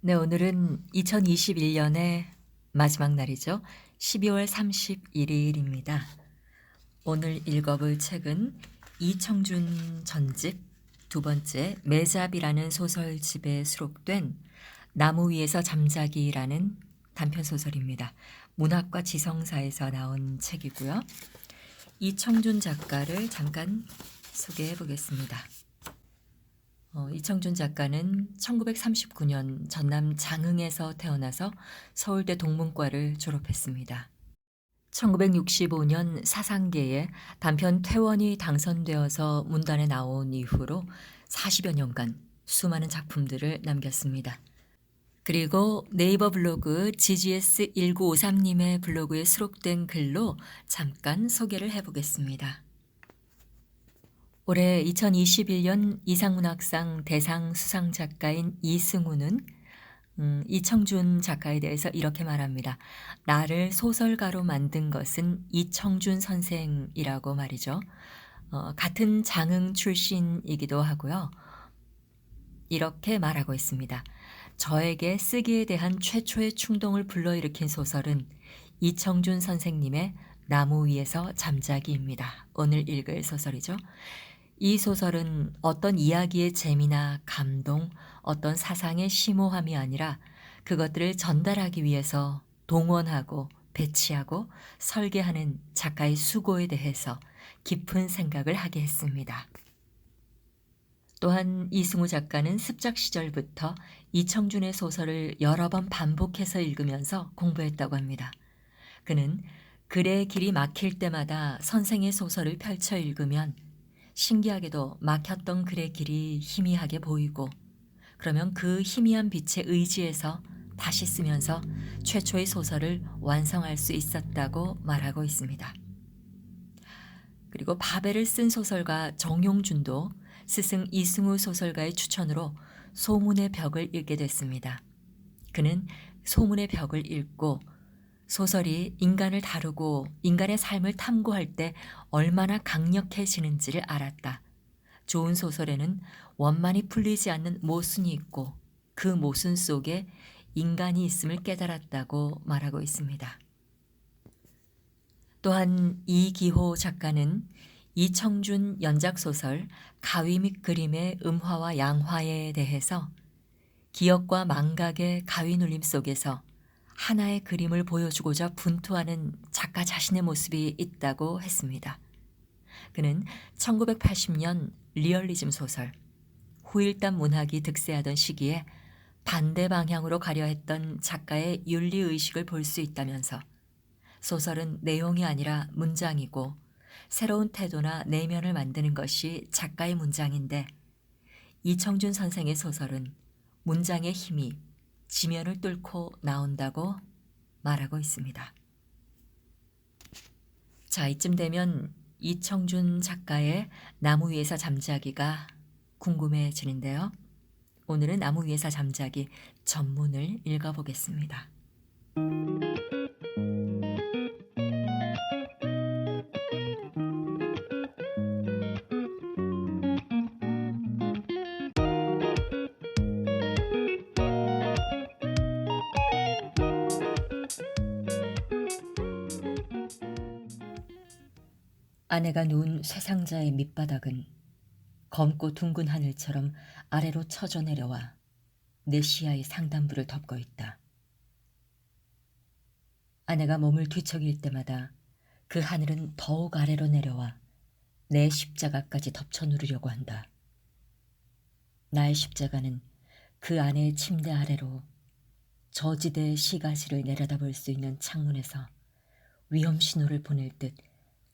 네, 오늘은 2021년의 마지막 날이죠. 12월 31일입니다. 오늘 읽어볼 책은 이청준 전집 두 번째 매잡이라는 소설집에 수록된 나무 위에서 잠자기라는 단편소설입니다. 문학과 지성사에서 나온 책이고요. 이청준 작가를 잠깐 소개해 보겠습니다. 이청준 작가는 1939년 전남 장흥에서 태어나서 서울대 동문과를 졸업했습니다. 1965년 사상계에 단편 퇴원이 당선되어서 문단에 나온 이후로 40여 년간 수많은 작품들을 남겼습니다. 그리고 네이버 블로그 GGS1953님의 블로그에 수록된 글로 잠깐 소개를 해보겠습니다. 올해 2021년 이상문학상 대상 수상 작가인 이승우는 이청준 작가에 대해서 이렇게 말합니다. 나를 소설가로 만든 것은 이청준 선생이라고 말이죠. 같은 장흥 출신이기도 하고요. 이렇게 말하고 있습니다. 저에게 쓰기에 대한 최초의 충동을 불러일으킨 소설은 이청준 선생님의 나무 위에서 잠자기입니다. 오늘 읽을 소설이죠. 이 소설은 어떤 이야기의 재미나 감동, 어떤 사상의 심오함이 아니라 그것들을 전달하기 위해서 동원하고 배치하고 설계하는 작가의 수고에 대해서 깊은 생각을 하게 했습니다. 또한 이승우 작가는 습작 시절부터 이청준의 소설을 여러 번 반복해서 읽으면서 공부했다고 합니다. 그는 글의 길이 막힐 때마다 선생의 소설을 펼쳐 읽으면 신기하게도 막혔던 글의 길이 희미하게 보이고 그러면 그 희미한 빛에 의지해서 다시 쓰면서 최초의 소설을 완성할 수 있었다고 말하고 있습니다. 그리고 바벨을 쓴 소설가 정용준도 스승 이승우 소설가의 추천으로 소문의 벽을 읽게 됐습니다. 그는 소문의 벽을 읽고 소설이 인간을 다루고 인간의 삶을 탐구할 때 얼마나 강력해지는지를 알았다. 좋은 소설에는 원만히 풀리지 않는 모순이 있고 그 모순 속에 인간이 있음을 깨달았다고 말하고 있습니다. 또한 이기호 작가는 이청준 연작소설 가위 및 그림의 음화와 양화에 대해서 기억과 망각의 가위 눌림 속에서 하나의 그림을 보여주고자 분투하는 작가 자신의 모습이 있다고 했습니다. 그는 1980년 리얼리즘 소설 후일담 문학이 득세하던 시기에 반대 방향으로 가려 했던 작가의 윤리의식을 볼 수 있다면서 소설은 내용이 아니라 문장이고 새로운 태도나 내면을 만드는 것이 작가의 문장인데 이청준 선생의 소설은 문장의 힘이 지면을 뚫고 나온다고 말하고 있습니다. 자, 이쯤 되면 이청준 작가의 나무 위에서 잠자기가 궁금해지는데요. 오늘은 나무 위에서 잠자기 전문을 읽어보겠습니다. 아내가 누운 쇠상자의 밑바닥은 검고 둥근 하늘처럼 아래로 쳐져 내려와 내 시야의 상단부를 덮고 있다. 아내가 몸을 뒤척일 때마다 그 하늘은 더욱 아래로 내려와 내 십자가까지 덮쳐 누르려고 한다. 나의 십자가는 그 아내의 침대 아래로 저지대의 시가지를 내려다볼 수 있는 창문에서 위험 신호를 보낼 듯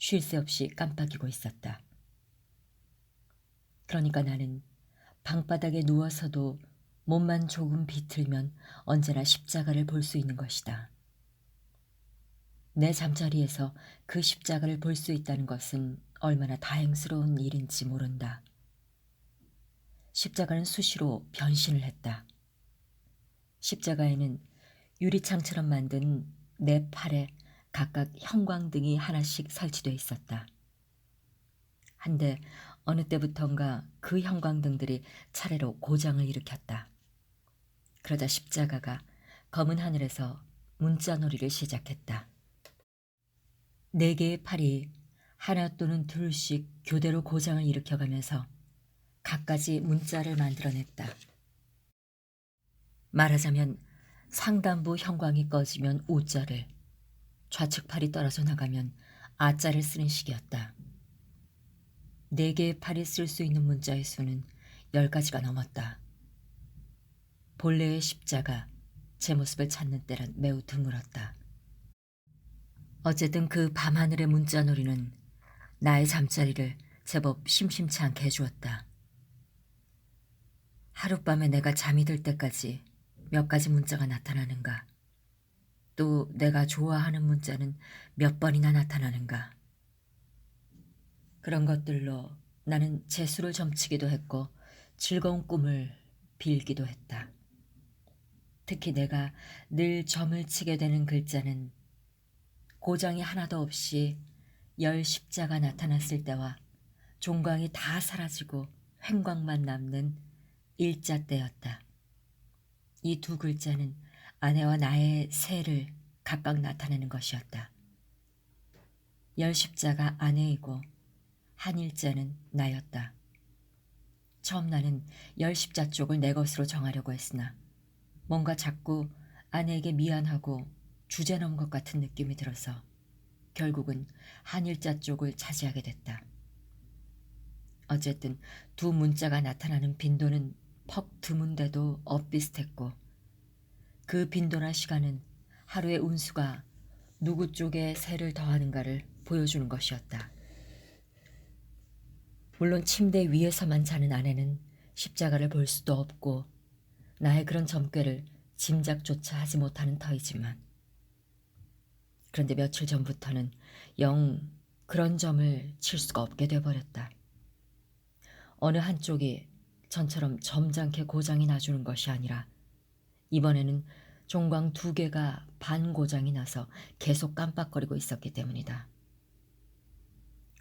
쉴 새 없이 깜빡이고 있었다. 그러니까 나는 방바닥에 누워서도 몸만 조금 비틀면 언제나 십자가를 볼 수 있는 것이다. 내 잠자리에서 그 십자가를 볼 수 있다는 것은 얼마나 다행스러운 일인지 모른다. 십자가는 수시로 변신을 했다. 십자가에는 유리창처럼 만든 내 팔에 각각 형광등이 하나씩 설치되어 있었다. 한데 어느 때부턴가 그 형광등들이 차례로 고장을 일으켰다. 그러자 십자가가 검은 하늘에서 문자놀이를 시작했다. 4개의 팔이 하나 또는 둘씩 교대로 고장을 일으켜가면서 갖가지 문자를 만들어냈다. 말하자면 상단부 형광이 꺼지면 O자를, 좌측 팔이 떨어져 나가면 A자를 쓰는 식이었다. 4개의 팔이 쓸 수 있는 문자의 수는 10가지가 넘었다. 본래의 십자가, 제 모습을 찾는 때란 매우 드물었다. 어쨌든 그 밤하늘의 문자놀이는 나의 잠자리를 제법 심심치 않게 해주었다. 하룻밤에 내가 잠이 들 때까지 몇 가지 문자가 나타나는가? 또 내가 좋아하는 문자는 몇 번이나 나타나는가? 그런 것들로 나는 재수를 점치기도 했고 즐거운 꿈을 빌기도 했다. 특히 내가 늘 점을 치게 되는 글자는 고장이 하나도 없이 10십자가 나타났을 때와 종광이 다 사라지고 횡광만 남는 일자 때였다. 이 2 글자는 아내와 나의 새를 각각 나타내는 것이었다. 10십자가 아내이고 한 일자는 나였다. 처음 나는 10십자 쪽을 내 것으로 정하려고 했으나 뭔가 자꾸 아내에게 미안하고 주제넘은 것 같은 느낌이 들어서 결국은 한 일자 쪽을 차지하게 됐다. 어쨌든 2 문자가 나타나는 빈도는 퍽 드문데도 엇비슷했고 그 빈도나 시간은 하루의 운수가 누구 쪽에 새를 더하는가를 보여주는 것이었다. 물론 침대 위에서만 자는 아내는 십자가를 볼 수도 없고 나의 그런 점괘를 짐작조차 하지 못하는 터이지만 그런데 며칠 전부터는 영 그런 점을 칠 수가 없게 돼버렸다. 어느 한쪽이 전처럼 점잖게 고장이 나주는 것이 아니라 이번에는 종광 2개가 반고장이 나서 계속 깜빡거리고 있었기 때문이다.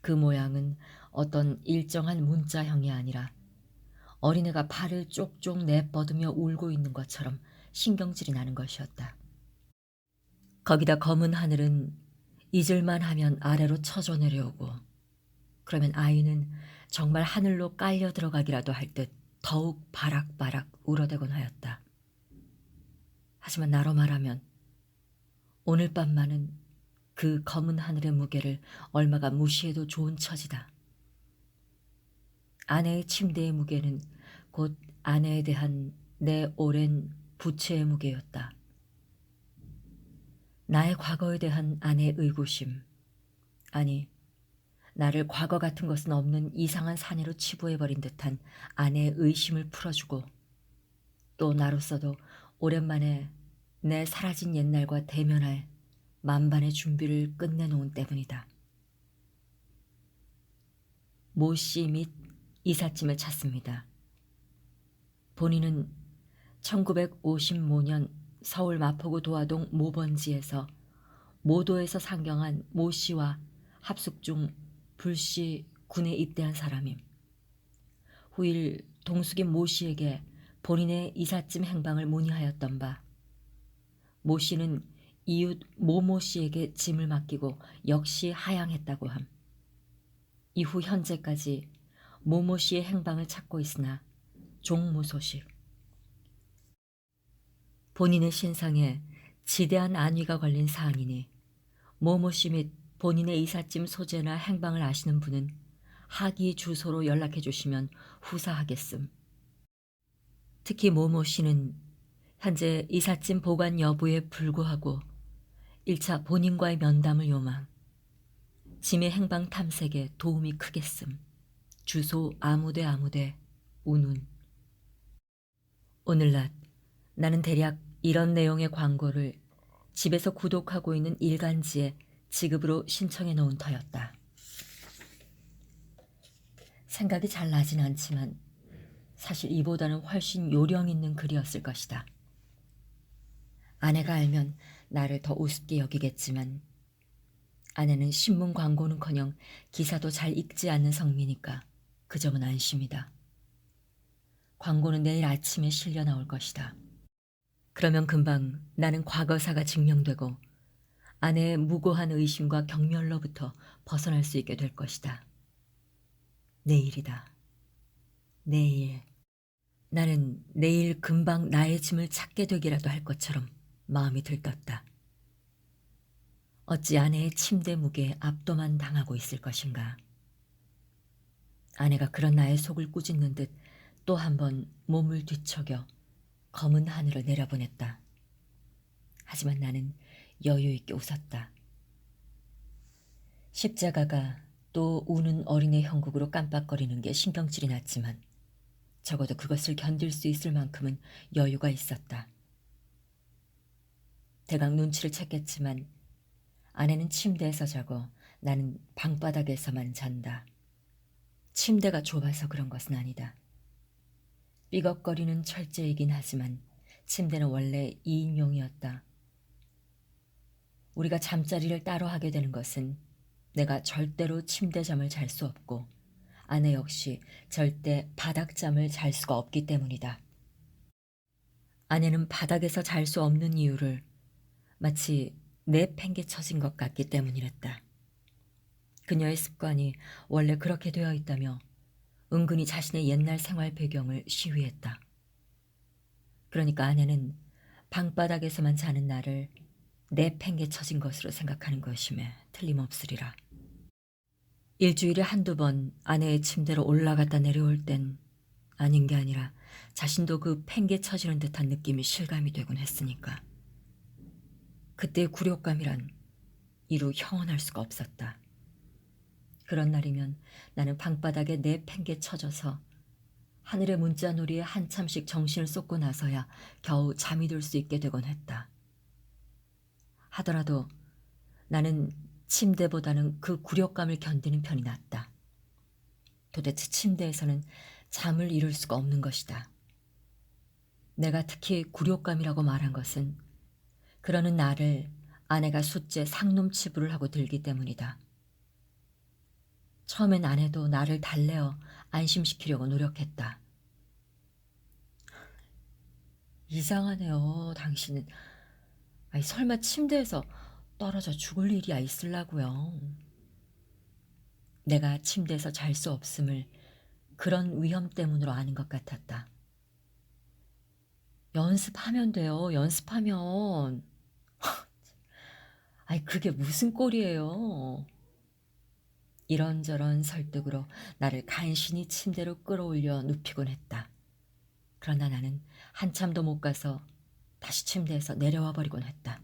그 모양은 어떤 일정한 문자형이 아니라 어린애가 발을 쪽쪽 내뻗으며 울고 있는 것처럼 신경질이 나는 것이었다. 거기다 검은 하늘은 잊을만 하면 아래로 쳐져 내려오고 그러면 아이는 정말 하늘로 깔려 들어가기라도 할 듯 더욱 바락바락 울어대곤 하였다. 하지만 나로 말하면 오늘 밤만은 그 검은 하늘의 무게를 얼마가 무시해도 좋은 처지다. 아내의 침대의 무게는 곧 아내에 대한 내 오랜 부채의 무게였다. 나의 과거에 대한 아내의 의구심, 아니 나를 과거 같은 것은 없는 이상한 사내로 치부해버린 듯한 아내의 의심을 풀어주고 또 나로서도 오랜만에 내 사라진 옛날과 대면할 만반의 준비를 끝내놓은 때문이다. 모 씨 및 이삿짐을 찾습니다. 본인은 1955년 서울 마포구 도화동 모번지에서 모도에서 상경한 모 씨와 합숙 중 불시 군에 입대한 사람임. 후일 동숙인 모 씨에게 본인의 이삿짐 행방을 문의하였던 바 모 씨는 이웃 모모 씨에게 짐을 맡기고 역시 하향했다고 함. 이후 현재까지 모모 씨의 행방을 찾고 있으나 종무소식. 본인의 신상에 지대한 안위가 걸린 사안이니 모모 씨 및 본인의 이삿짐 소재나 행방을 아시는 분은 하기 주소로 연락해 주시면 후사하겠음. 특히 모모 씨는 현재 이삿짐 보관 여부에 불구하고 1차 본인과의 면담을 요망. 짐의 행방 탐색에 도움이 크겠음. 주소 아무데 운운. 오늘날 나는 대략 이런 내용의 광고를 집에서 구독하고 있는 일간지에 지급으로 신청해 놓은 터였다. 생각이 잘 나진 않지만 사실 이보다는 훨씬 요령 있는 글이었을 것이다. 아내가 알면 나를 더 우습게 여기겠지만 아내는 신문 광고는커녕 기사도 잘 읽지 않는 성미니까 그 점은 안심이다. 광고는 내일 아침에 실려 나올 것이다. 그러면 금방 나는 과거사가 증명되고 아내의 무고한 의심과 경멸로부터 벗어날 수 있게 될 것이다. 내일이다. 내일. 나는 내일 금방 나의 짐을 찾게 되기라도 할 것처럼 마음이 들떴다. 어찌 아내의 침대 무게에 압도만 당하고 있을 것인가. 아내가 그런 나의 속을 꾸짖는 듯 또 한 번 몸을 뒤척여 검은 하늘을 내려보냈다. 하지만 나는 여유 있게 웃었다. 십자가가 또 우는 어린애 형국으로 깜빡거리는 게 신경질이 났지만 적어도 그것을 견딜 수 있을 만큼은 여유가 있었다. 대강 눈치를 챘겠지만 아내는 침대에서 자고 나는 방바닥에서만 잔다. 침대가 좁아서 그런 것은 아니다. 삐걱거리는 철제이긴 하지만 침대는 원래 2인용이었다. 우리가 잠자리를 따로 하게 되는 것은 내가 절대로 침대잠을 잘 수 없고 아내 역시 절대 바닥잠을 잘 수가 없기 때문이다. 아내는 바닥에서 잘 수 없는 이유를 마치 내팽개쳐진 것 같기 때문이랬다. 그녀의 습관이 원래 그렇게 되어 있다며 은근히 자신의 옛날 생활 배경을 시위했다. 그러니까 아내는 방바닥에서만 자는 나를 내팽개쳐진 것으로 생각하는 것임에 틀림없으리라. 일주일에 한두 번 아내의 침대로 올라갔다 내려올 땐 아닌 게 아니라 자신도 그 팽개쳐지는 듯한 느낌이 실감이 되곤 했으니까. 그때의 굴욕감이란 이루 형언할 수가 없었다. 그런 날이면 나는 방바닥에 내팽개쳐져서 하늘의 문자놀이에 한참씩 정신을 쏟고 나서야 겨우 잠이 들 수 있게 되곤 했다. 하더라도 나는 침대보다는 그 굴욕감을 견디는 편이 낫다. 도대체 침대에서는 잠을 이룰 수가 없는 것이다. 내가 특히 굴욕감이라고 말한 것은 그러는 나를 아내가 숫제 상놈치부를 하고 들기 때문이다. 처음엔 아내도 나를 달래어 안심시키려고 노력했다. 이상하네요, 당신은. 아니, 설마 침대에서 떨어져 죽을 일이야 있으려고요. 내가 침대에서 잘 수 없음을 그런 위험 때문으로 아는 것 같았다. 연습하면 돼요, 연습하면. 아니, 그게 무슨 꼴이에요. 이런저런 설득으로 나를 간신히 침대로 끌어올려 눕히곤 했다. 그러나 나는 한참도 못 가서 다시 침대에서 내려와 버리곤 했다.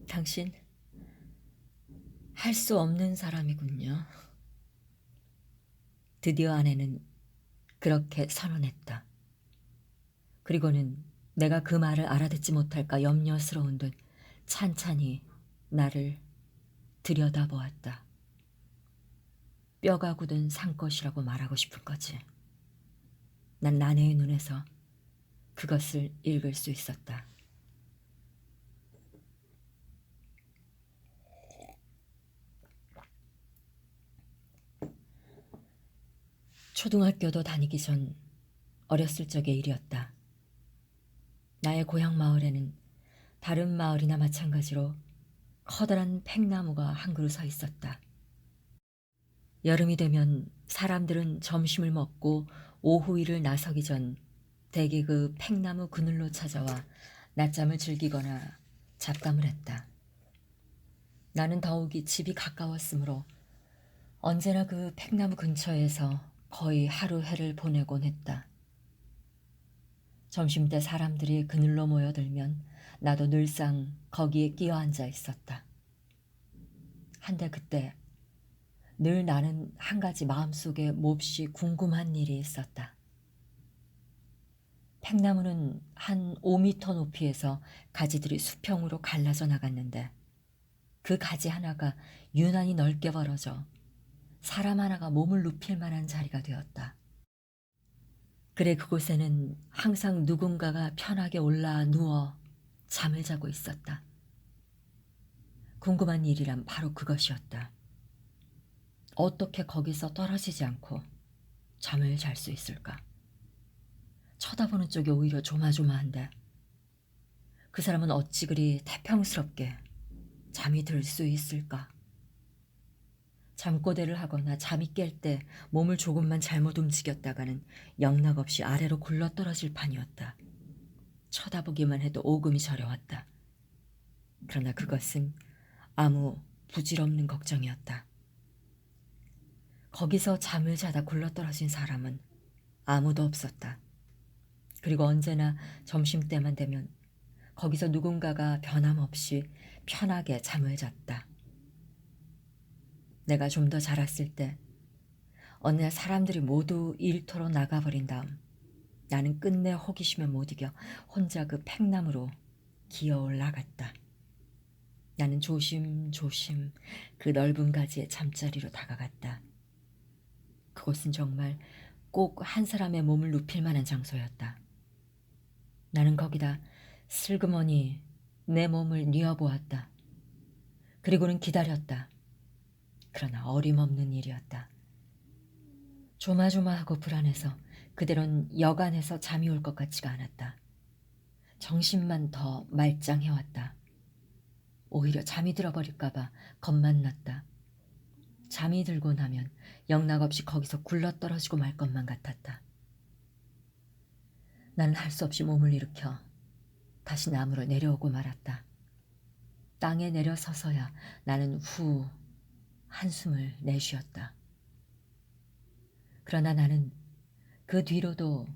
당신 할 수 없는 사람이군요. 드디어 아내는 그렇게 선언했다. 그리고는 내가 그 말을 알아듣지 못할까 염려스러운 듯 찬찬히 나를 들여다보았다. 뼈가 굳은 상것이라고 말하고 싶은 거지. 난 아내의 눈에서 그것을 읽을 수 있었다. 초등학교도 다니기 전 어렸을 적의 일이었다. 나의 고향 마을에는 다른 마을이나 마찬가지로 커다란 팽나무가 한 그루 서 있었다. 여름이 되면 사람들은 점심을 먹고 오후 일을 나서기 전 대개 그 팽나무 그늘로 찾아와 낮잠을 즐기거나 잡담을 했다. 나는 더욱이 집이 가까웠으므로 언제나 그 팽나무 근처에서 거의 하루 해를 보내곤 했다. 점심때 사람들이 그늘로 모여들면 나도 늘상 거기에 끼어 앉아 있었다. 한데 그때 늘 나는 한 가지 마음속에 몹시 궁금한 일이 있었다. 팽나무는 한 5미터 높이에서 가지들이 수평으로 갈라져 나갔는데 그 가지 하나가 유난히 넓게 벌어져 사람 하나가 몸을 눕힐 만한 자리가 되었다. 그래 그곳에는 항상 누군가가 편하게 올라 누워 잠을 자고 있었다. 궁금한 일이란 바로 그것이었다. 어떻게 거기서 떨어지지 않고 잠을 잘 수 있을까? 쳐다보는 쪽이 오히려 조마조마한데 그 사람은 어찌 그리 태평스럽게 잠이 들 수 있을까? 잠꼬대를 하거나 잠이 깰 때 몸을 조금만 잘못 움직였다가는 영락없이 아래로 굴러떨어질 판이었다. 쳐다보기만 해도 오금이 저려왔다. 그러나 그것은 아무 부질없는 걱정이었다. 거기서 잠을 자다 굴러떨어진 사람은 아무도 없었다. 그리고 언제나 점심때만 되면 거기서 누군가가 변함없이 편하게 잠을 잤다. 내가 좀 더 자랐을 때 어느 날 사람들이 모두 일터로 나가버린 다음 나는 끝내 호기심에 못 이겨 혼자 그 팽나무로 기어 올라갔다. 나는 조심조심 그 넓은 가지의 잠자리로 다가갔다. 그곳은 정말 꼭 한 사람의 몸을 눕힐 만한 장소였다. 나는 거기다 슬그머니 내 몸을 뉘어보았다. 그리고는 기다렸다. 그러나 어림없는 일이었다. 조마조마하고 불안해서 그대로는 여간해서 잠이 올 것 같지가 않았다. 정신만 더 말짱해왔다. 오히려 잠이 들어버릴까봐 겁만 났다. 잠이 들고 나면 영락없이 거기서 굴러떨어지고 말 것만 같았다. 나는 할 수 없이 몸을 일으켜 다시 나무로 내려오고 말았다. 땅에 내려서서야 나는 후 한숨을 내쉬었다. 그러나 나는 그 뒤로도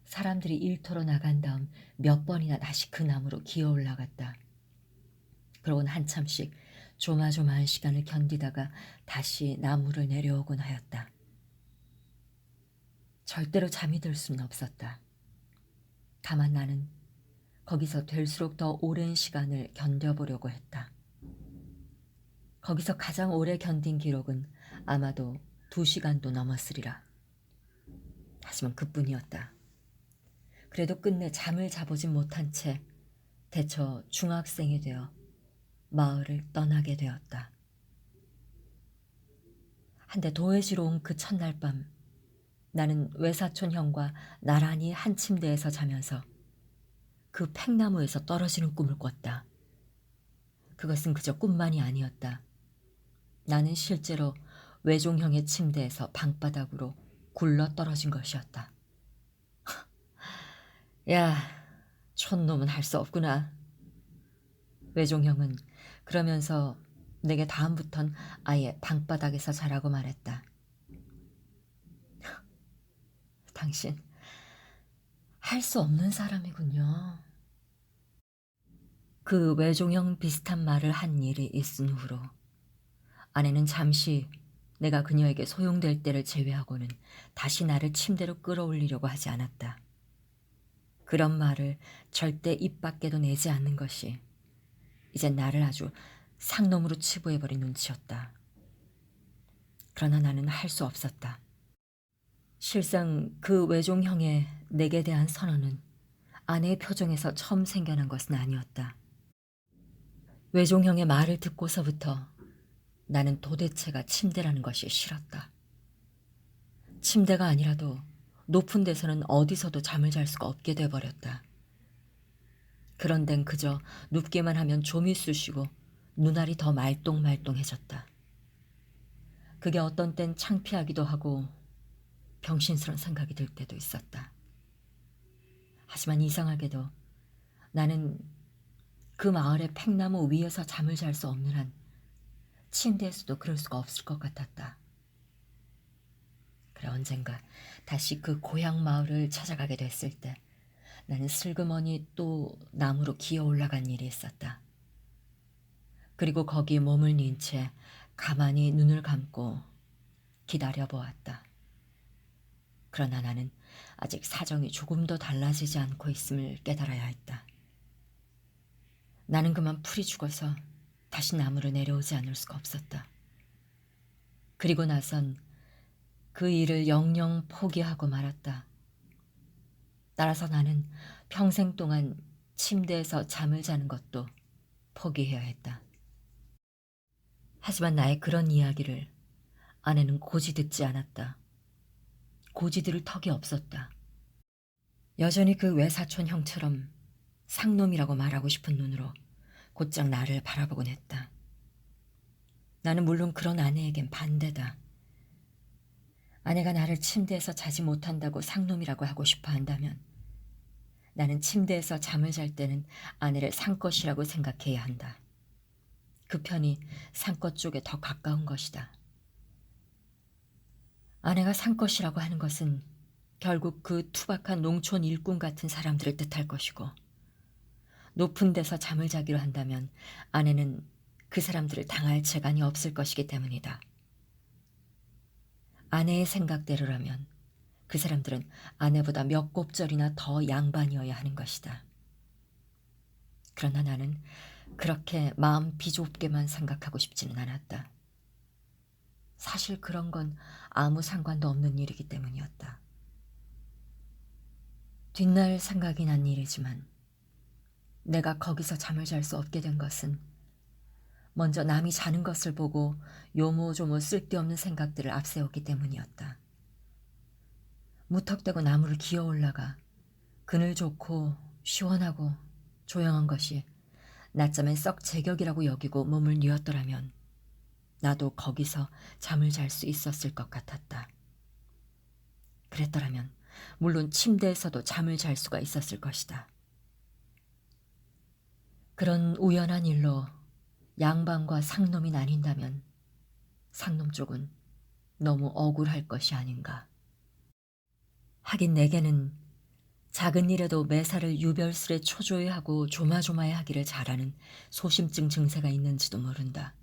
사람들이 일터로 나간 다음 몇 번이나 다시 그 나무로 기어 올라갔다. 그러곤 한참씩 조마조마한 시간을 견디다가 다시 나무를 내려오곤 하였다. 절대로 잠이 들 수는 없었다. 다만 나는 거기서 될수록 더 오랜 시간을 견뎌보려고 했다. 거기서 가장 오래 견딘 기록은 아마도 2시간도 넘었으리라. 하지만 그뿐이었다. 그래도 끝내 잠을 자보진 못한 채 대처 중학생이 되어 마을을 떠나게 되었다. 한데 도회지로 온 그 첫날 밤 나는 외사촌 형과 나란히 한 침대에서 자면서 그 팽나무에서 떨어지는 꿈을 꿨다. 그것은 그저 꿈만이 아니었다. 나는 실제로 외종형의 침대에서 방바닥으로 굴러 떨어진 것이었다. 야, 촌놈은 할 수 없구나. 외종형은 그러면서 내게 다음부턴 아예 방바닥에서 자라고 말했다. 당신 할 수 없는 사람이군요. 그 외종형 비슷한 말을 한 일이 있은 후로 아내는 잠시 내가 그녀에게 소용될 때를 제외하고는 다시 나를 침대로 끌어올리려고 하지 않았다. 그런 말을 절대 입 밖에도 내지 않는 것이 이제 나를 아주 상놈으로 치부해버린 눈치였다. 그러나 나는 할 수 없었다. 실상 그 외종형의 내게 대한 선언은 아내의 표정에서 처음 생겨난 것은 아니었다. 외종형의 말을 듣고서부터 나는 도대체가 침대라는 것이 싫었다. 침대가 아니라도 높은 데서는 어디서도 잠을 잘 수가 없게 돼버렸다. 그런 데는 그저 눕기만 하면 좀이 쑤시고 눈알이 더 말똥말똥해졌다. 그게 어떤 땐 창피하기도 하고 병신스러운 생각이 들 때도 있었다. 하지만 이상하게도 나는 그 마을의 팽나무 위에서 잠을 잘 수 없는 한 침대에서도 그럴 수가 없을 것 같았다. 그래 언젠가 다시 그 고향 마을을 찾아가게 됐을 때 나는 슬그머니 또 나무로 기어 올라간 일이 있었다. 그리고 거기 몸을 닌 채 가만히 눈을 감고 기다려보았다. 그러나 나는 아직 사정이 조금도 달라지지 않고 있음을 깨달아야 했다. 나는 그만 풀이 죽어서 다시 나무로 내려오지 않을 수가 없었다. 그리고 나선 그 일을 영영 포기하고 말았다. 따라서 나는 평생 동안 침대에서 잠을 자는 것도 포기해야 했다. 하지만 나의 그런 이야기를 아내는 고지 듣지 않았다. 고지 들을 턱이 없었다. 여전히 그 외사촌 형처럼 상놈이라고 말하고 싶은 눈으로 곧장 나를 바라보곤 했다. 나는 물론 그런 아내에겐 반대다. 아내가 나를 침대에서 자지 못한다고 상놈이라고 하고 싶어 한다면 나는 침대에서 잠을 잘 때는 아내를 상것이라고 생각해야 한다. 그 편이 상것 쪽에 더 가까운 것이다. 아내가 상것이라고 하는 것은 결국 그 투박한 농촌 일꾼 같은 사람들을 뜻할 것이고, 높은 데서 잠을 자기로 한다면 아내는 그 사람들을 당할 재간이 없을 것이기 때문이다. 아내의 생각대로라면 그 사람들은 아내보다 몇 곱절이나 더 양반이어야 하는 것이다. 그러나 나는 그렇게 마음 비좁게만 생각하고 싶지는 않았다. 사실 그런 건 아무 상관도 없는 일이기 때문이었다. 뒷날 생각이 난 일이지만 내가 거기서 잠을 잘 수 없게 된 것은 먼저 남이 자는 것을 보고 요모조모 쓸데없는 생각들을 앞세웠기 때문이었다. 무턱대고 나무를 기어 올라가 그늘 좋고 시원하고 조용한 것이 낮잠엔 썩 제격이라고 여기고 몸을 뉘었더라면 나도 거기서 잠을 잘 수 있었을 것 같았다. 그랬더라면 물론 침대에서도 잠을 잘 수가 있었을 것이다. 그런 우연한 일로 양반과 상놈이 나뉜다면 상놈 쪽은 너무 억울할 것이 아닌가. 하긴 내게는 작은 일에도 매사를 유별스레 초조해하고 조마조마해하기를 잘하는 소심증 증세가 있는지도 모른다.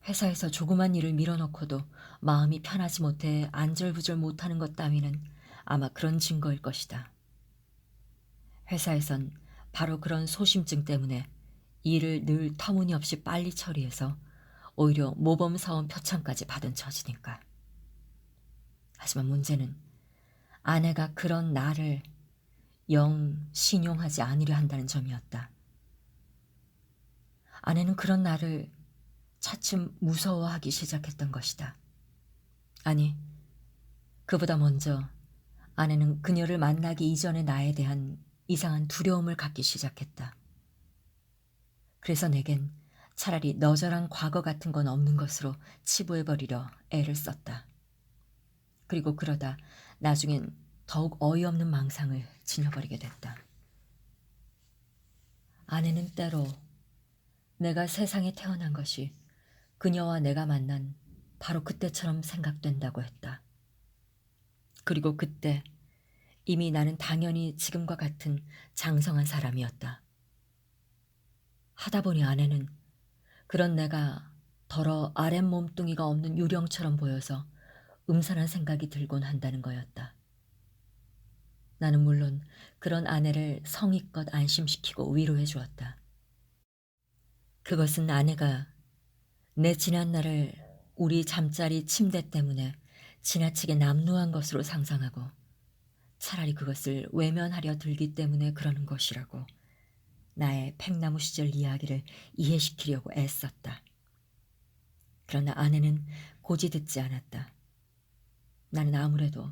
회사에서 조그만 일을 밀어넣고도 마음이 편하지 못해 안절부절 못하는 것 따위는 아마 그런 증거일 것이다. 회사에선 바로 그런 소심증 때문에 일을 늘 터무니없이 빨리 처리해서 오히려 모범사원 표창까지 받은 처지니까. 하지만 문제는 아내가 그런 나를 영 신용하지 않으려 한다는 점이었다. 아내는 그런 나를 차츰 무서워하기 시작했던 것이다. 아니, 그보다 먼저 아내는 그녀를 만나기 이전의 나에 대한 이상한 두려움을 갖기 시작했다. 그래서 내겐 차라리 너저랑 과거 같은 건 없는 것으로 치부해버리려 애를 썼다. 그리고 그러다 나중엔 더욱 어이없는 망상을 지녀버리게 됐다. 아내는 때로 내가 세상에 태어난 것이 그녀와 내가 만난 바로 그때처럼 생각된다고 했다. 그리고 그때 이미 나는 당연히 지금과 같은 장성한 사람이었다. 하다 보니 아내는 그런 내가 더러 아랫 몸뚱이가 없는 유령처럼 보여서 음산한 생각이 들곤 한다는 거였다. 나는 물론 그런 아내를 성의껏 안심시키고 위로해 주었다. 그것은 아내가 내 지난날을 우리 잠자리 침대 때문에 지나치게 남루한 것으로 상상하고 차라리 그것을 외면하려 들기 때문에 그러는 것이라고 나의 팽나무 시절 이야기를 이해시키려고 애썼다. 그러나 아내는 고지 듣지 않았다. 나는 아무래도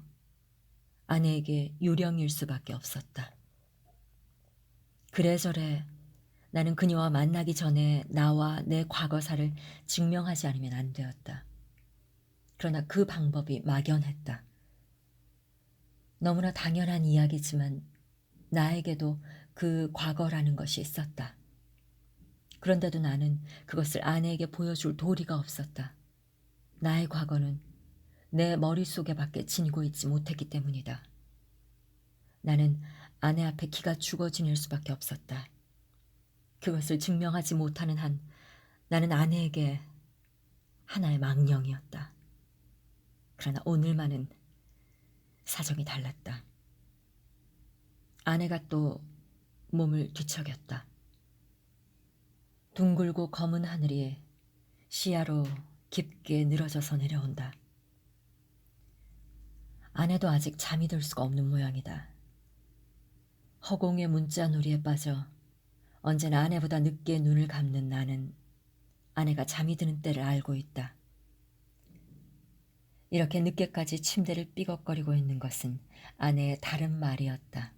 아내에게 유령일 수밖에 없었다. 그래저래 나는 그녀와 만나기 전에 나와 내 과거사를 증명하지 않으면 안 되었다. 그러나 그 방법이 막연했다. 너무나 당연한 이야기지만 나에게도 그 과거라는 것이 있었다. 그런데도 나는 그것을 아내에게 보여줄 도리가 없었다. 나의 과거는 내 머릿속에 밖에 지니고 있지 못했기 때문이다. 나는 아내 앞에 기가 죽어 지닐 수밖에 없었다. 그것을 증명하지 못하는 한 나는 아내에게 하나의 망령이었다. 그러나 오늘만은 사정이 달랐다. 아내가 또 몸을 뒤척였다. 둥글고 검은 하늘이 시야로 깊게 늘어져서 내려온다. 아내도 아직 잠이 들 수가 없는 모양이다. 허공의 문자놀이에 빠져 언제나 아내보다 늦게 눈을 감는 나는 아내가 잠이 드는 때를 알고 있다. 이렇게 늦게까지 침대를 삐걱거리고 있는 것은 아내의 다른 말이었다.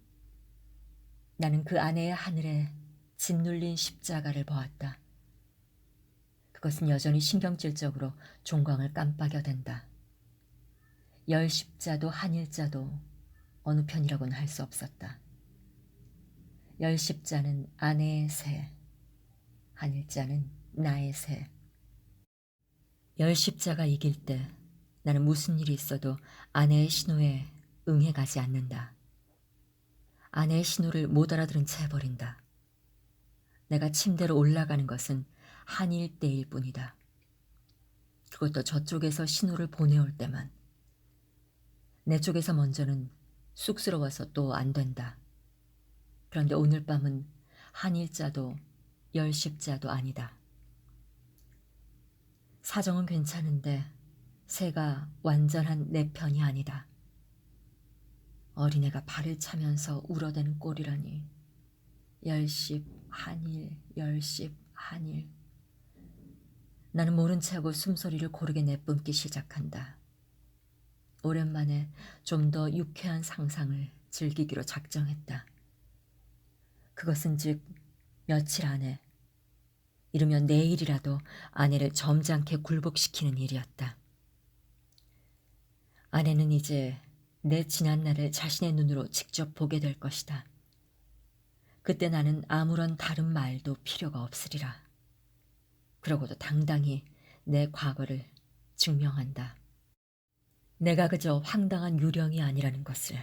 나는 그 아내의 하늘에 짓눌린 십자가를 보았다. 그것은 여전히 신경질적으로 종광을 깜빡여댄다. 열십자도 한일자도 어느 편이라고는 할 수 없었다. 열십자는 아내의 새, 한일자는 나의 새. 열십자가 이길 때 나는 무슨 일이 있어도 아내의 신호에 응해가지 않는다. 아내의 신호를 못 알아들은 채 해버린다. 내가 침대로 올라가는 것은 한일 때일 뿐이다. 그것도 저쪽에서 신호를 보내올 때만. 내 쪽에서 먼저는 쑥스러워서 또 안 된다. 그런데 오늘 밤은 한일자도 열십자도 아니다. 사정은 괜찮은데 새가 완전한 내 편이 아니다. 어린애가 발을 차면서 울어대는 꼴이라니. 열십 한일, 열십 한일. 나는 모른 체하고 숨소리를 고르게 내뿜기 시작한다. 오랜만에 좀 더 유쾌한 상상을 즐기기로 작정했다. 그것은 즉 며칠 안에, 이르면 내일이라도 아내를 점잖게 굴복시키는 일이었다. 아내는 이제 내 지난 날을 자신의 눈으로 직접 보게 될 것이다. 그때 나는 아무런 다른 말도 필요가 없으리라. 그러고도 당당히 내 과거를 증명한다. 내가 그저 황당한 유령이 아니라는 것을,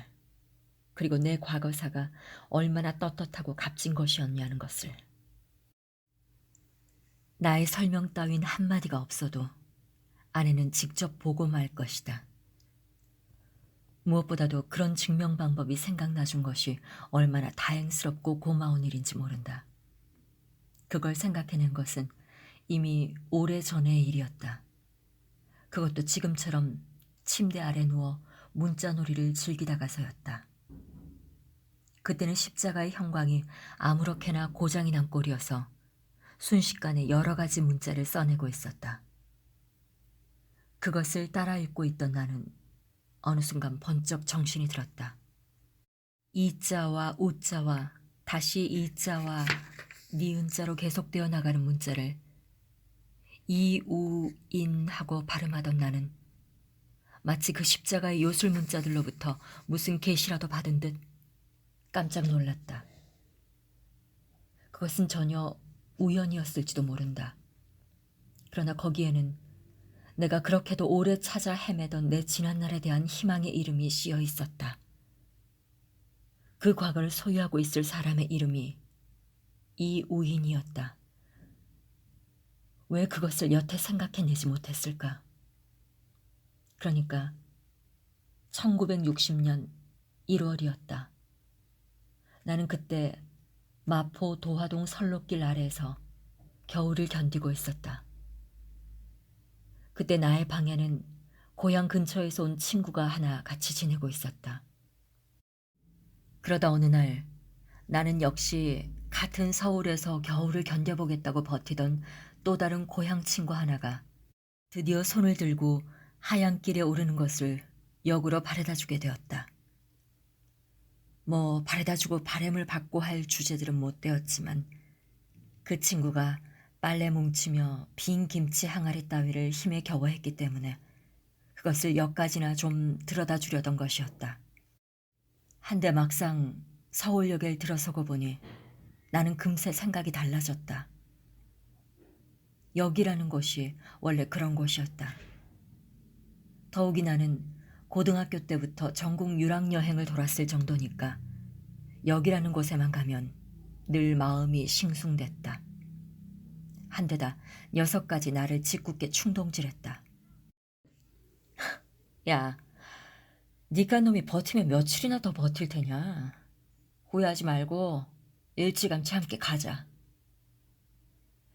그리고 내 과거사가 얼마나 떳떳하고 값진 것이었냐는 것을. 나의 설명 따윈 한마디가 없어도 아내는 직접 보고 말 것이다. 무엇보다도 그런 증명 방법이 생각나준 것이 얼마나 다행스럽고 고마운 일인지 모른다. 그걸 생각해낸 것은 이미 오래전의 일이었다. 그것도 지금처럼 침대 아래 누워 문자놀이를 즐기다가서였다. 그때는 십자가의 형광이 아무렇게나 고장이 난 꼴이어서 순식간에 여러 가지 문자를 써내고 있었다. 그것을 따라 읽고 있던 나는 어느 순간 번쩍 정신이 들었다. 이자와 우자와 다시 이자와 니은자로 계속되어 나가는 문자를 이우인하고 발음하던 나는 마치 그 십자가의 요술 문자들로부터 무슨 계시라도 받은 듯 깜짝 놀랐다. 그것은 전혀 우연이었을지도 모른다. 그러나 거기에는 내가 그렇게도 오래 찾아 헤매던 내 지난날에 대한 희망의 이름이 씌어 있었다. 그 과거를 소유하고 있을 사람의 이름이 이우인이었다. 왜 그것을 여태 생각해내지 못했을까? 그러니까 1960년 1월이었다. 나는 그때 마포 도화동 선로길 아래에서 겨울을 견디고 있었다. 그때 나의 방에는 고향 근처에서 온 친구가 하나 같이 지내고 있었다. 그러다 어느 날 나는 역시 같은 서울에서 겨울을 견뎌보겠다고 버티던 또 다른 고향 친구 하나가 드디어 손을 들고 하얀길에 오르는 것을 역으로 바래다주게 되었다. 뭐 바래다주고 바램을 받고 할 주제들은 못 되었지만 그 친구가 빨래 뭉치며 빈 김치 항아리 따위를 힘에 겨워 했기 때문에 그것을 역까지나 좀 들여다 주려던 것이었다. 한데 막상 서울역에 들어서고 보니 나는 금세 생각이 달라졌다. 역이라는 곳이 원래 그런 곳이었다. 더욱이 나는 고등학교 때부터 전국 유학여행을 돌았을 정도니까 역이라는 곳에만 가면 늘 마음이 싱숭댔다. 한데다 녀석까지 나를 짓궂게 충동질했다. 야, 니까 놈이 버티면 며칠이나 더 버틸 테냐. 후회하지 말고 일찌감치 함께 가자.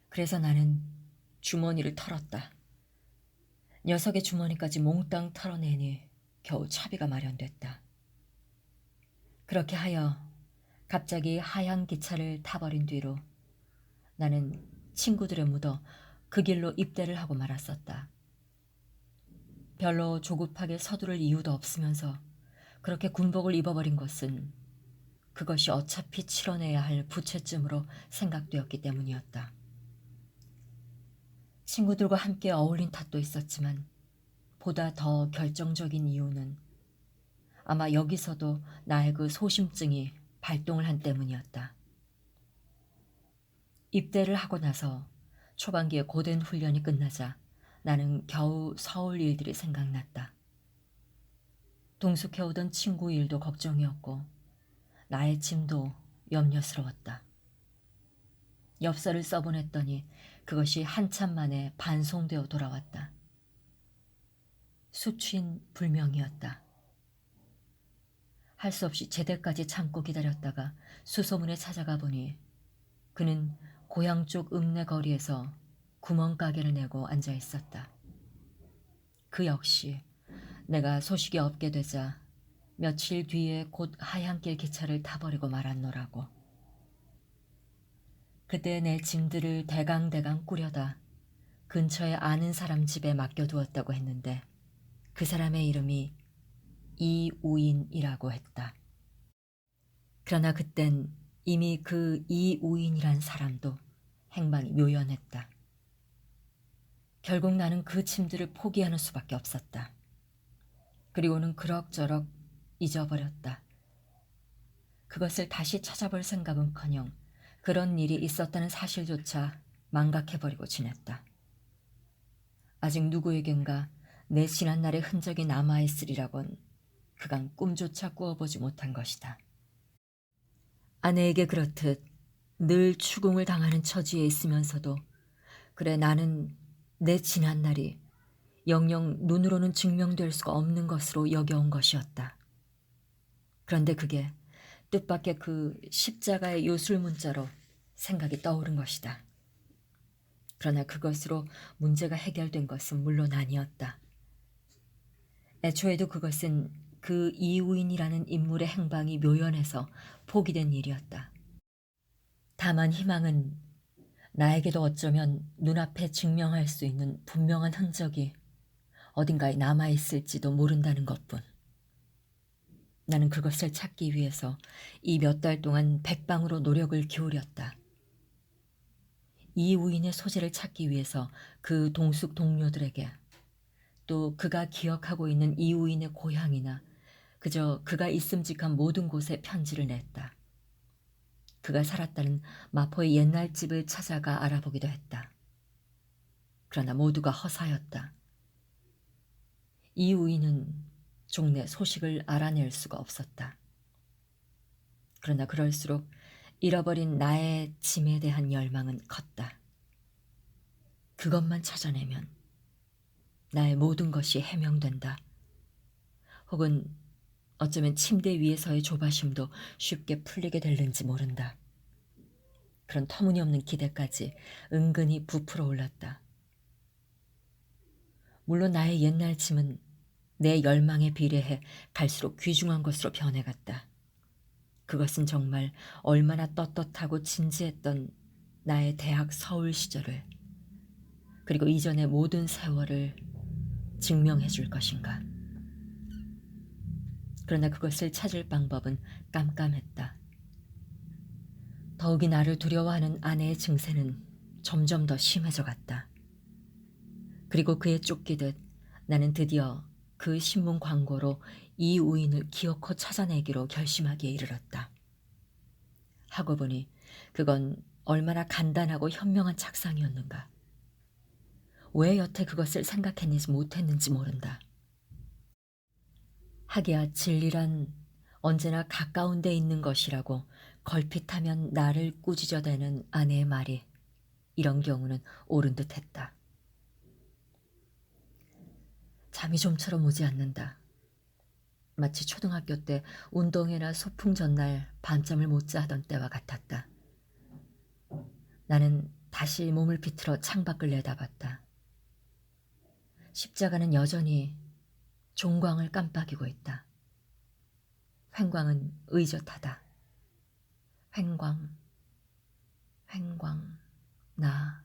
그래서 나는 주머니를 털었다. 녀석의 주머니까지 몽땅 털어내니 겨우 차비가 마련됐다. 그렇게 하여 갑자기 하얀 기차를 타버린 뒤로 나는 친구들의 묻어 그 길로 입대를 하고 말았었다. 별로 조급하게 서두를 이유도 없으면서 그렇게 군복을 입어버린 것은 그것이 어차피 치러내야 할 부채쯤으로 생각되었기 때문이었다. 친구들과 함께 어울린 탓도 있었지만 보다 더 결정적인 이유는 아마 여기서도 나의 그 소심증이 발동을 한 때문이었다. 입대를 하고 나서 초반기에 고된 훈련이 끝나자 나는 겨우 서울 일들이 생각났다. 동숙해오던 친구 일도 걱정이었고 나의 짐도 염려스러웠다. 엽서를 써보냈더니 그것이 한참 만에 반송되어 돌아왔다. 수취인 불명이었다. 할 수 없이 제대까지 참고 기다렸다가 수소문에 찾아가 보니 그는 고향 쪽 읍내 거리에서 구멍가게를 내고 앉아 있었다. 그 역시 내가 소식이 없게 되자 며칠 뒤에 곧 하얀길 기차를 타버리고 말았노라고. 그때 내 짐들을 대강대강 꾸려다 근처에 아는 사람 집에 맡겨두었다고 했는데 그 사람의 이름이 이우인이라고 했다. 그러나 그땐 이미 그 이우인이란 사람도 행방이 묘연했다. 결국 나는 그 짐들을 포기하는 수밖에 없었다. 그리고는 그럭저럭 잊어버렸다. 그것을 다시 찾아볼 생각은커녕 그런 일이 있었다는 사실조차 망각해버리고 지냈다. 아직 누구에겐가 내 지난날의 흔적이 남아있으리라곤 그간 꿈조차 꾸어보지 못한 것이다. 아내에게 그렇듯 늘 추궁을 당하는 처지에 있으면서도 그래 나는 내 지난날이 영영 눈으로는 증명될 수가 없는 것으로 여겨온 것이었다. 그런데 그게 뜻밖의 그 십자가의 요술문자로 생각이 떠오른 것이다. 그러나 그것으로 문제가 해결된 것은 물론 아니었다. 애초에도 그것은 그 이우인이라는 인물의 행방이 묘연해서 포기된 일이었다. 다만 희망은 나에게도 어쩌면 눈앞에 증명할 수 있는 분명한 흔적이 어딘가에 남아있을지도 모른다는 것뿐. 나는 그것을 찾기 위해서 이 몇 달 동안 백방으로 노력을 기울였다. 이우인의 소재를 찾기 위해서 그 동숙 동료들에게 또 그가 기억하고 있는 이우인의 고향이나 그저 그가 있음직한 모든 곳에 편지를 냈다. 그가 살았다는 마포의 옛날 집을 찾아가 알아보기도 했다. 그러나 모두가 허사였다. 이우인은 종래 소식을 알아낼 수가 없었다. 그러나 그럴수록 잃어버린 나의 짐에 대한 열망은 컸다. 그것만 찾아내면 나의 모든 것이 해명된다. 혹은 어쩌면 침대 위에서의 조바심도 쉽게 풀리게 될는지 모른다. 그런 터무니없는 기대까지 은근히 부풀어 올랐다. 물론 나의 옛날 짐은 내 열망에 비례해 갈수록 귀중한 것으로 변해갔다. 그것은 정말 얼마나 떳떳하고 진지했던 나의 대학 서울 시절을 그리고 이전의 모든 세월을 증명해 줄 것인가. 그러나 그것을 찾을 방법은 깜깜했다. 더욱이 나를 두려워하는 아내의 증세는 점점 더 심해져 갔다. 그리고 그에 쫓기듯 나는 드디어 그 신문 광고로 이 우인을 기어코 찾아내기로 결심하기에 이르렀다. 하고 보니 그건 얼마나 간단하고 현명한 착상이었는가. 왜 여태 그것을 생각했는지 못했는지 모른다. 하기야 진리란 언제나 가까운 데 있는 것이라고 걸핏하면 나를 꾸짖어대는 아내의 말이 이런 경우는 옳은 듯했다. 잠이 좀처럼 오지 않는다. 마치 초등학교 때 운동회나 소풍 전날 밤잠을 못 자던 때와 같았다. 나는 다시 몸을 비틀어 창밖을 내다봤다. 십자가는 여전히 종광을 깜빡이고 있다. 횡광은 의젓하다. 횡광, 횡광, 나,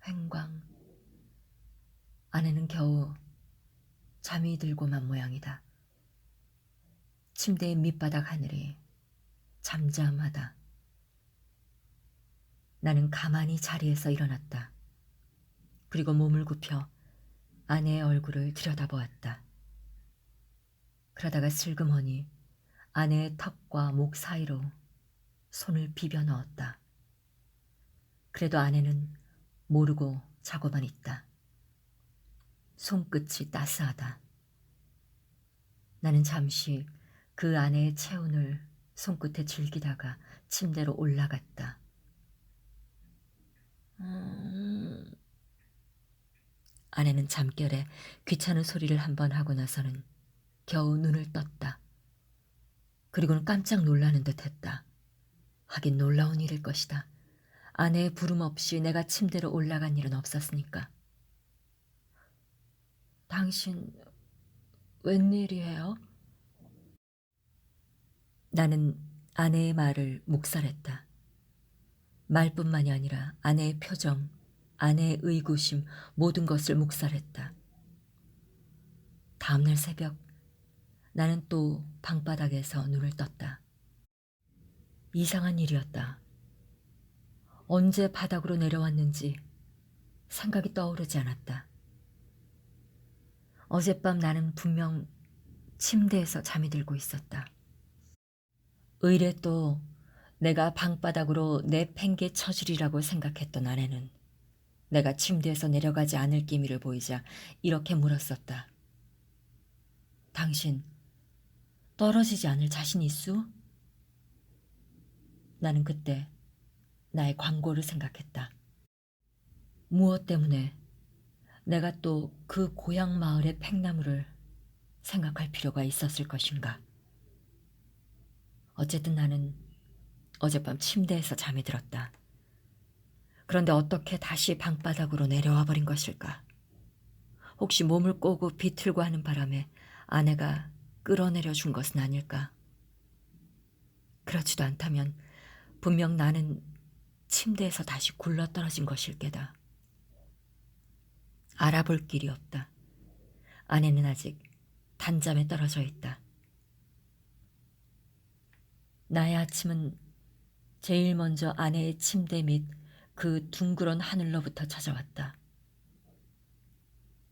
횡광. 아내는 겨우 잠이 들고만 모양이다. 침대의 밑바닥 하늘이 잠잠하다. 나는 가만히 자리에서 일어났다. 그리고 몸을 굽혀 아내의 얼굴을 들여다보았다. 그러다가 슬그머니 아내의 턱과 목 사이로 손을 비벼 넣었다. 그래도 아내는 모르고 자고만 있다. 손끝이 따스하다. 나는 잠시 그 아내의 체온을 손끝에 즐기다가 침대로 올라갔다. 아내는 잠결에 귀찮은 소리를 한번 하고 나서는 겨우 눈을 떴다. 그리고는 깜짝 놀라는 듯 했다. 하긴 놀라운 일일 것이다. 아내의 부름 없이 내가 침대로 올라간 일은 없었으니까. 당신 웬일이에요? 나는 아내의 말을 묵살했다. 말뿐만이 아니라 아내의 표정, 아내의 의구심, 모든 것을 묵살했다. 다음날 새벽 나는 또 방바닥에서 눈을 떴다. 이상한 일이었다. 언제 바닥으로 내려왔는지 생각이 떠오르지 않았다. 어젯밤 나는 분명 침대에서 잠이 들고 있었다. 의례 또 내가 방바닥으로 내팽개 쳐주리라고 생각했던 아내는 내가 침대에서 내려가지 않을 기미를 보이자 이렇게 물었었다. 당신 떨어지지 않을 자신 있수? 나는 그때 나의 광고를 생각했다. 무엇 때문에 내가 또 그 고향 마을의 팽나무를 생각할 필요가 있었을 것인가. 어쨌든 나는 어젯밤 침대에서 잠이 들었다. 그런데 어떻게 다시 방바닥으로 내려와 버린 것일까? 혹시 몸을 꼬고 비틀고 하는 바람에 아내가 끌어내려 준 것은 아닐까? 그렇지도 않다면 분명 나는 침대에서 다시 굴러떨어진 것일 게다. 알아볼 길이 없다. 아내는 아직 단잠에 떨어져 있다. 나의 아침은 제일 먼저 아내의 침대 및 그 둥그런 하늘로부터 찾아왔다.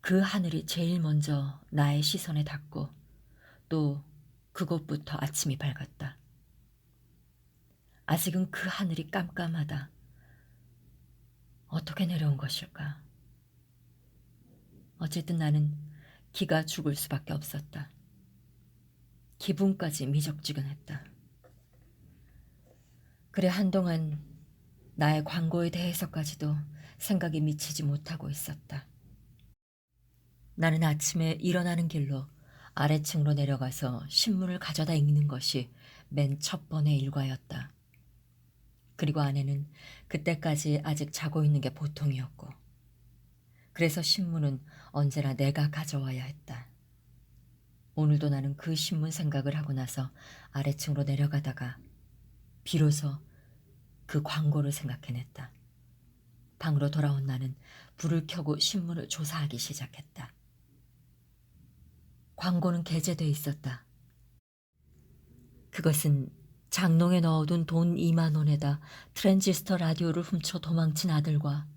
그 하늘이 제일 먼저 나의 시선에 닿고 또 그곳부터 아침이 밝았다. 아직은 그 하늘이 깜깜하다. 어떻게 내려온 것일까? 어쨌든 나는 기가 죽을 수밖에 없었다. 기분까지 미적지근했다. 그래 한동안 나의 광고에 대해서까지도 생각이 미치지 못하고 있었다. 나는 아침에 일어나는 길로 아래층으로 내려가서 신문을 가져다 읽는 것이 맨 첫 번의 일과였다. 그리고 아내는 그때까지 아직 자고 있는 게 보통이었고, 그래서 신문은 언제나 내가 가져와야 했다. 오늘도 나는 그 신문 생각을 하고 나서 아래층으로 내려가다가 비로소 그 광고를 생각해냈다. 방으로 돌아온 나는 불을 켜고 신문을 조사하기 시작했다. 광고는 게재돼 있었다. 그것은 장롱에 넣어둔 돈 2만 원에다 트랜지스터 라디오를 훔쳐 도망친 아들과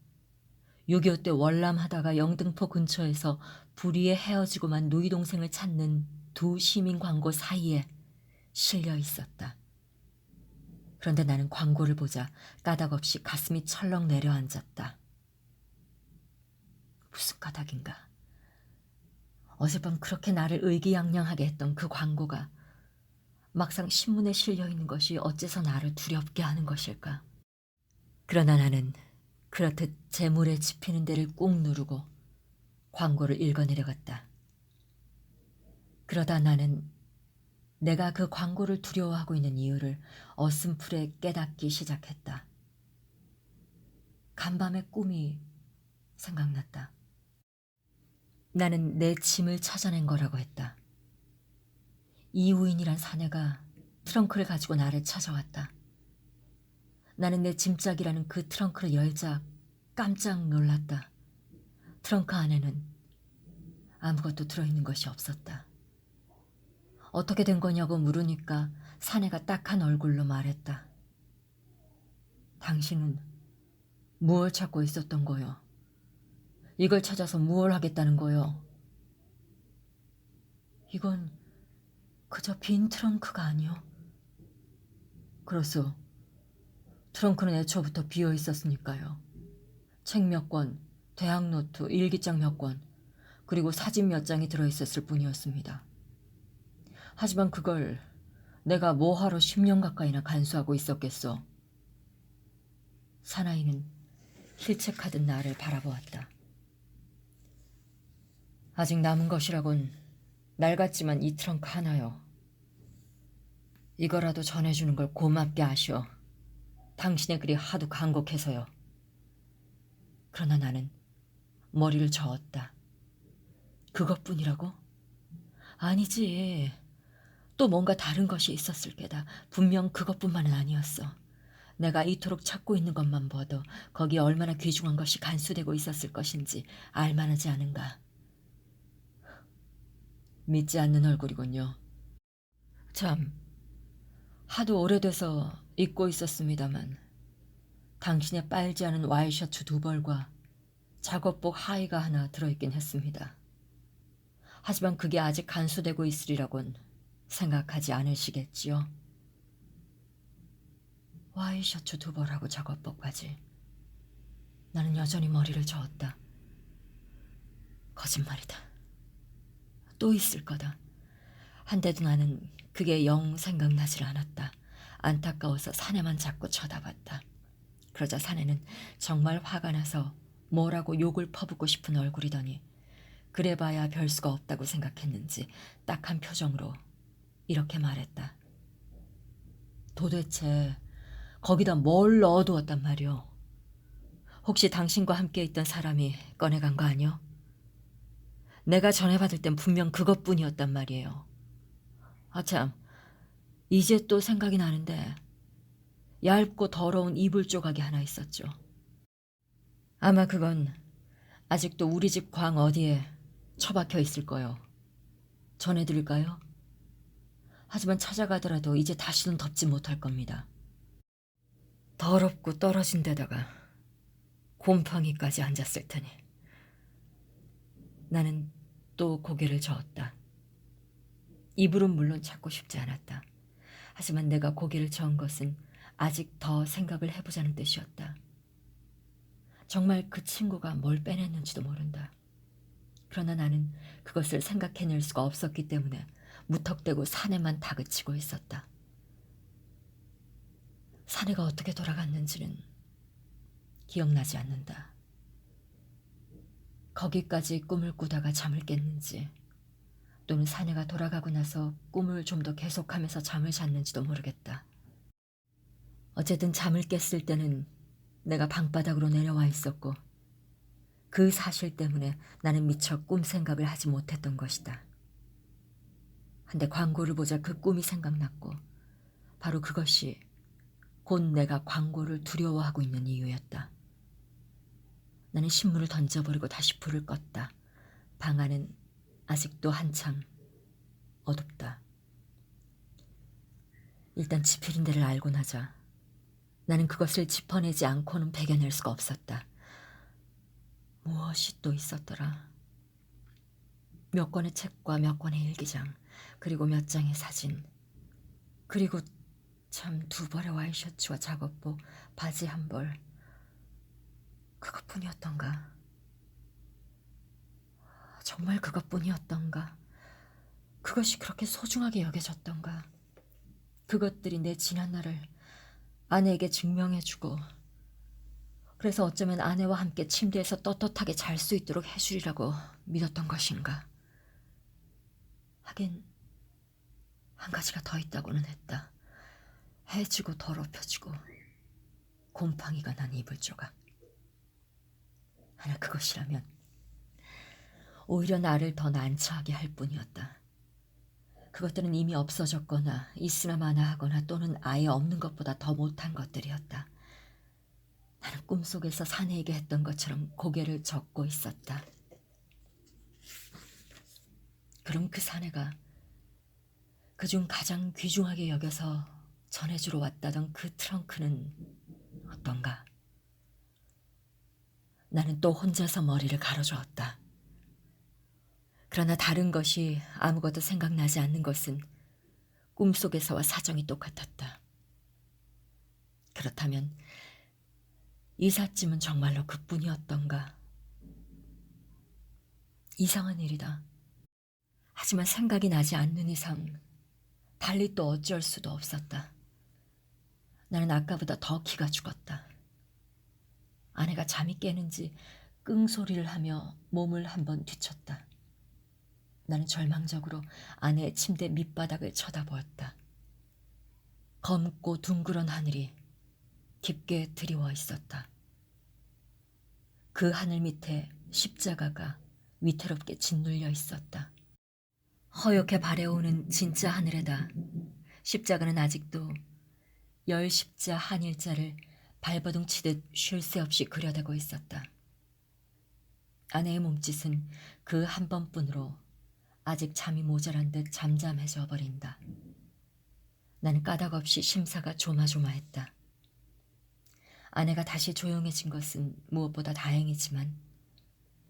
6.25 때 월남하다가 영등포 근처에서 불의에 헤어지고만 누이 동생을 찾는 두 시민 광고 사이에 실려 있었다. 그런데 나는 광고를 보자 까닭없이 가슴이 철렁 내려앉았다. 무슨 까닭인가? 어젯밤 그렇게 나를 의기양양하게 했던 그 광고가 막상 신문에 실려 있는 것이 어째서 나를 두렵게 하는 것일까? 그러나 나는 그렇듯 재물에 집히는 데를 꾹 누르고 광고를 읽어내려갔다. 그러다 나는 내가 그 광고를 두려워하고 있는 이유를 어슴풀에 깨닫기 시작했다. 간밤의 꿈이 생각났다. 나는 내 짐을 찾아낸 거라고 했다. 이우인이란 사내가 트렁크를 가지고 나를 찾아왔다. 나는 내 짐짝이라는 그 트렁크를 열자 깜짝 놀랐다. 트렁크 안에는 아무것도 들어있는 것이 없었다. 어떻게 된 거냐고 물으니까 사내가 딱한 얼굴로 말했다. 당신은 무얼 찾고 있었던 거요? 이걸 찾아서 무얼 하겠다는 거요? 이건 그저 빈 트렁크가 아니요. 그렇소. 트렁크는 애초부터 비어 있었으니까요. 책 몇 권, 대학 노트, 일기장 몇 권, 그리고 사진 몇 장이 들어있었을 뿐이었습니다. 하지만 그걸 내가 뭐하러 10년 가까이나 간수하고 있었겠소. 사나이는 힐책하듯 나를 바라보았다. 아직 남은 것이라곤 낡았지만 이 트렁크 하나요. 이거라도 전해주는 걸 고맙게 아시오. 당신의 글이 하도 간곡해서요. 그러나 나는 머리를 저었다. 그것뿐이라고? 아니지. 또 뭔가 다른 것이 있었을 게다. 분명 그것뿐만은 아니었어. 내가 이토록 찾고 있는 것만 봐도 거기에 얼마나 귀중한 것이 간수되고 있었을 것인지 알만하지 않은가. 믿지 않는 얼굴이군요. 참, 하도 오래돼서 잊고 있었습니다만 당신의 빨지 않은 와이셔츠 2벌과 작업복 하의가 하나 들어있긴 했습니다. 하지만 그게 아직 간수되고 있으리라곤 생각하지 않으시겠지요? 와이셔츠 2벌하고 작업복까지. 나는 여전히 머리를 저었다. 거짓말이다. 또 있을 거다. 한데도 나는 그게 영 생각나질 않았다. 안타까워서 사내만 자꾸 쳐다봤다. 그러자 사내는 정말 화가 나서 뭐라고 욕을 퍼붓고 싶은 얼굴이더니 그래봐야 별 수가 없다고 생각했는지 딱한 표정으로 이렇게 말했다. 도대체 거기다 뭘 넣어두었단 말이오? 혹시 당신과 함께 있던 사람이 꺼내간 거 아니오? 내가 전해받을 땐 분명 그것뿐이었단 말이에요. 아참, 이제 또 생각이 나는데 얇고 더러운 이불 조각이 하나 있었죠. 아마 그건 아직도 우리 집 광 어디에 처박혀 있을 거요. 전해드릴까요? 하지만 찾아가더라도 이제 다시는 덮지 못할 겁니다. 더럽고 떨어진 데다가 곰팡이까지 앉았을 테니. 나는 또 고개를 저었다. 이불은 물론 찾고 싶지 않았다. 하지만 내가 고개를 저은 것은 아직 더 생각을 해보자는 뜻이었다. 정말 그 친구가 뭘 빼냈는지도 모른다. 그러나 나는 그것을 생각해낼 수가 없었기 때문에 무턱대고 사내만 다그치고 있었다. 사내가 어떻게 돌아갔는지는 기억나지 않는다. 거기까지 꿈을 꾸다가 잠을 깼는지 또는 사내가 돌아가고 나서 꿈을 좀 더 계속하면서 잠을 잤는지도 모르겠다. 어쨌든 잠을 깼을 때는 내가 방바닥으로 내려와 있었고 그 사실 때문에 나는 미처 꿈 생각을 하지 못했던 것이다. 한데 광고를 보자 그 꿈이 생각났고 바로 그것이 곧 내가 광고를 두려워하고 있는 이유였다. 나는 신문을 던져버리고 다시 불을 껐다. 방 안은 아직도 한참 어둡다. 일단 지필인 데를 알고 나자 나는 그것을 짚어내지 않고는 배겨낼 수가 없었다. 무엇이 또 있었더라. 몇 권의 책과 몇 권의 일기장, 그리고 몇 장의 사진, 그리고 참 2벌의 와이셔츠와 작업복, 바지 1벌. 그것뿐이었던가? 정말 그것뿐이었던가? 그것이 그렇게 소중하게 여겨졌던가? 그것들이 내 지난 날을 아내에게 증명해주고 그래서 어쩌면 아내와 함께 침대에서 떳떳하게 잘 수 있도록 해주리라고 믿었던 것인가? 하긴 한 가지가 더 있다고는 했다. 해지고 더럽혀지고 곰팡이가 난 이불 조각. 하나 그것이라면 오히려 나를 더 난처하게 할 뿐이었다. 그것들은 이미 없어졌거나 있으나 마나 하거나 또는 아예 없는 것보다 더 못한 것들이었다. 나는 꿈속에서 사내에게 했던 것처럼 고개를 젓고 있었다. 그럼 그 사내가 그중 가장 귀중하게 여겨서 전해주러 왔다던 그 트렁크는 어떤가? 나는 또 혼자서 머리를 가로저었다. 그러나 다른 것이 아무것도 생각나지 않는 것은 꿈속에서와 사정이 똑같았다. 그렇다면 이삿짐은 정말로 그뿐이었던가? 이상한 일이다. 하지만 생각이 나지 않는 이상 달리 또 어찌할 수도 없었다. 나는 아까보다 더 기가 죽었다. 아내가 잠이 깨는지 끙소리를 하며 몸을 한번 뒤쳤다. 나는 절망적으로 아내의 침대 밑바닥을 쳐다보았다. 검고 둥그런 하늘이 깊게 드리워 있었다. 그 하늘 밑에 십자가가 위태롭게 짓눌려 있었다. 허옇게 바래오는 진짜 하늘에다 십자가는 아직도 열 십자 한일자를 발버둥 치듯 쉴 새 없이 그려대고 있었다. 아내의 몸짓은 그 한 번뿐으로 아직 잠이 모자란 듯 잠잠해져 버린다. 나는 까닭없이 심사가 조마조마했다. 아내가 다시 조용해진 것은 무엇보다 다행이지만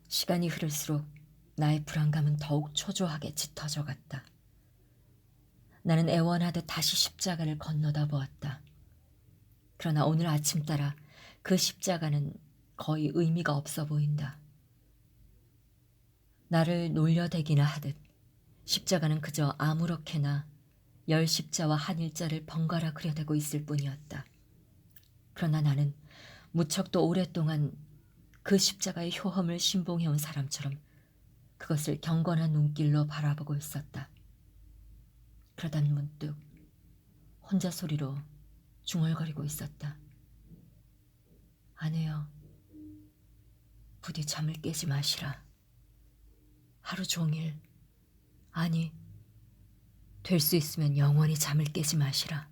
시간이 흐를수록 나의 불안감은 더욱 초조하게 짙어져 갔다. 나는 애원하듯 다시 십자가를 건너다 보았다. 그러나 오늘 아침 따라 그 십자가는 거의 의미가 없어 보인다. 나를 놀려대기나 하듯 십자가는 그저 아무렇게나 열 십자와 한 일자를 번갈아 그려대고 있을 뿐이었다. 그러나 나는 무척 또 오랫동안 그 십자가의 효험을 신봉해온 사람처럼 그것을 경건한 눈길로 바라보고 있었다. 그러다 문득 혼자 소리로 중얼거리고 있었다. 아내여, 부디 잠을 깨지 마시라. 하루 종일, 아니, 될 수 있으면 영원히 잠을 깨지 마시라.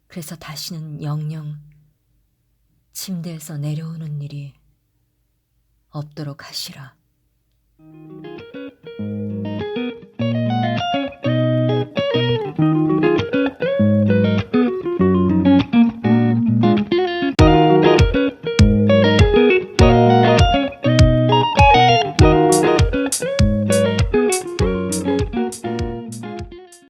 그래서 다시는 영영 침대에서 내려오는 일이 없도록 하시라.